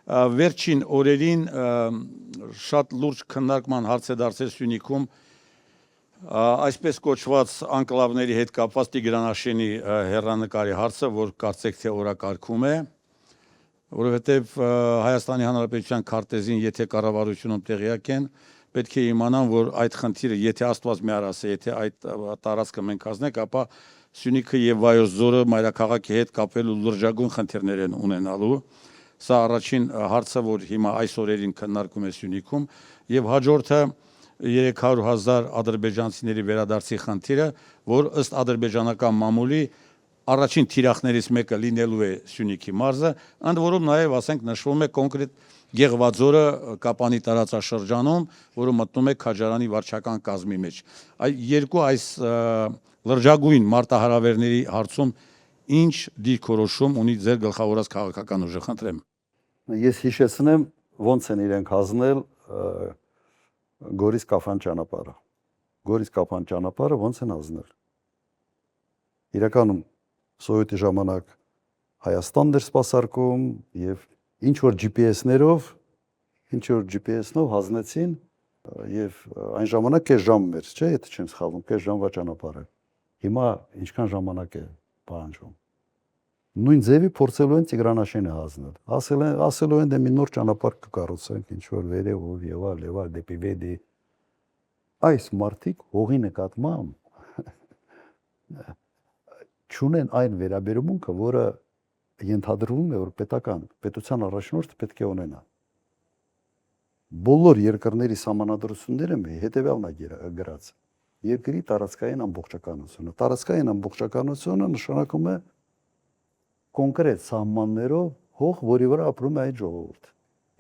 Վերջին օրերին շատ լուրջ քննարկման հարց է դարձել Սյունիքում այսպես կոչված անկլավների հետ կապված Տիգրանաշենի հեռանկարի հարցը, որ կարծեք թե օրակարգում է, որովհետև Հայաստանի Հանրապետության քարտեզին, եթե կառավարությունում տեղյակ են, պետք է իմանան, որ այդ խնդիրը, եթե Աստված մի ասե, եթե այդ տարածքը մենք հանձնենք, ապա Սյունիքը եւ Վայոց ձորը մայրաքաղաքի հետ կապելու լրջագույն խնդիրներ են ունենալու։ Սա առաջին հարցը, որ հիմա այս օրերին քննարկում է Սյունիքում, եւ հաջորդը 300,000 ադրբեջանցիների վերադարձի խնդիրը, որ ըստ ադրբեջանական մամուլի առաջին թիրախներից մեկը լինելու է Սյունիքի մարզը, ընդ որում նաեւ ասենք նշվում է կոնկրետ Գեղվաձորը Կապանի տարածաշրջանում, որը մտնում է Քաջարանի վարչական կազմի մեջ։ Երկու այս լրջագույն մարտահրավերների հարցում ինչ դիրքորոշում ունի ձեր գլխավորած քաղաքական ուժը, խնդրեմ։ Ես հիշեցնեմ ոնց են իրենք հանձնել Գորիս-Կաֆան ճանապարհը։ Գորիս-Կաֆան ճանապարհը ոնց են հանձնել։ Իրականում Սովետի ժամանակ Հայաստանն էր սպասարկում եւ ինչ որ GPS-ներով հանձնեցին եւ այն ժամանակ կես ժամ էր, չէ՞, եթե չեմ սխալվում, կես ժամվա ճանապարհը։ Հիմա ինչքան ժամանակ է պահանջում։ Նույն ձևի փորձելու են Տիգրանաշենը հանձնել։ Ասելու են դե մի նոր ճանապարհ կկառուցենք, ինչ որ վերևով եւ այլ դեպի Վեդի։ Այս մարդիկ հողի նկատմամբ չունեն այն վերաբերմունքը, որը ենթադրվում է, որ պետության առաջնորդը պետք է ունենա։ Բոլոր երկրների սահմանադրությունները հետևյալն է գրած. երկրի տարածքային ամբողջականությունը։ Տարածքային ամբողջականությունը նշանակում է կոնկրետ սահմաններով հող, որի վրա ապրում է այդ ժողովուրդը։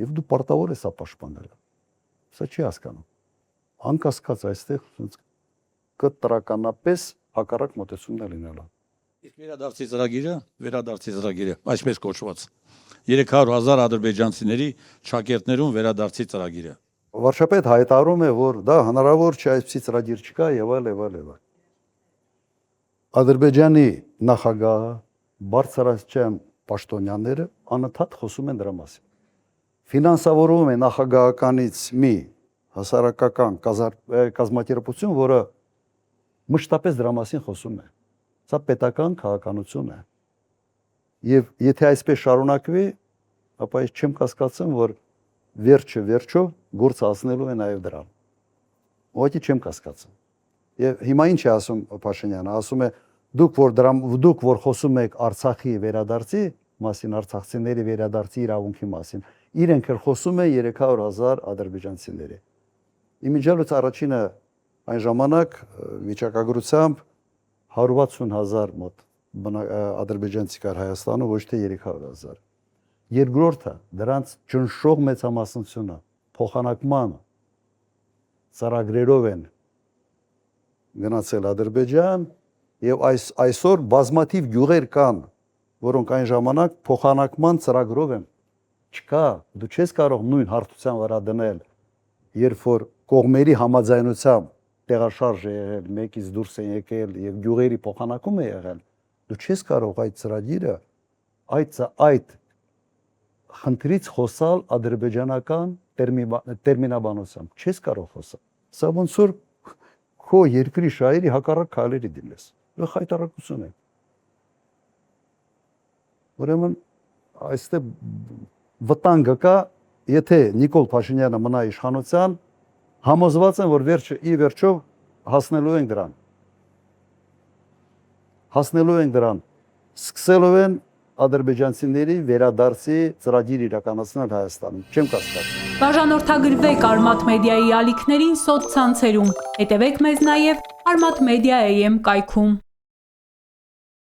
Եվ դու պարտավոր ես պաշտպանել։ Սա չի հասկանում։ Անկասկած այստեղ կտրականապես հակառակ մոտեցումն է լինելու։ Իսկ վերադարձի ծրագիրը, այսպես կոչված 300,000 ադրբեջանցիների շակերտներուն վերադարձի ծրագիրը։ Վարչապետ հայտարարում է, որ դա հնարավոր չէ, այսպիսի ծրագիր չկա եւ այլ։ Ադրբեջանի նախագահը, բարձրաստիճան պաշտոնյաները անընդհատ խոսում են դրա մասին։ Ֆինանսավորում է նախագահականից մի հասարակական կազմակերպություն, որը մշտապես դրա մասին խոսում է։ Սա պետական քաղաքականություն է։ Եվ եթե այսպես շարունակվի, ապա ես չեմ կասկածում, որ վերջը գործ հասնելու է նաև դրան։ Ուղղակի չեմ կասկածում։ Եվ հիմա ինչ է ասում Փաշինյանը, ասում է դուք որ խոսում եք Արցախի վերադարձի մասին, արցախցիների վերադարձի իրավունքի մասին, իրենք էլ խոսում են 300,000 ադրբեջանցիների։ Իմիջիալոց առաջինը այն ժամանակ վիճակագրությամբ 160,000 մոտ ադրբեջանցի կար Հայաստանում, ոչ թե 300,000։ Երկրորդը դրանց ճնշող մեծամասնությունը փոխանակման ծրագրերով են գնացել Ադրբեջան եւ այսօր բազմաթիվ գյուղեր կան, որոնք այն ժամանակ փոխանակման ծրագրով են։ Չկա, դու չես կարող նույն հարթության վրա դնել, երբ որ կողմերի համաձայնությամբ տեղաշարժ է եղել, մեկից դուրս են եկել եւ գյուղերի փոխանակում է եղել, դու չես կարող այդ ծրագիրը այդ խնդրից խոսալ ադրբեջանական տերմինաբանությամբ, չես կարող խոսալ։ Սա ոնց որ քո երկրի շահերի հակառակ քայլերի դիմես։ Դա խայտարակություն է։ Ուրեմն այստեղ վտանգը կա, եթե Նիկոլ Փաշինյանը մնա իշխանության, համոզված են, որ վերջով հասնելու ենք դրան։ Սկսելու են ադրբեջանցիների վերադարձի ծրագիր իրականացնել Հայաստանում։ Չեմ կասկածում։ Բաժանորդագրվեք Արմաթ մեդիայի ալիքներին սոցցանցերում։ Հետևեք մեզ նաև Armat Media AM կայքում։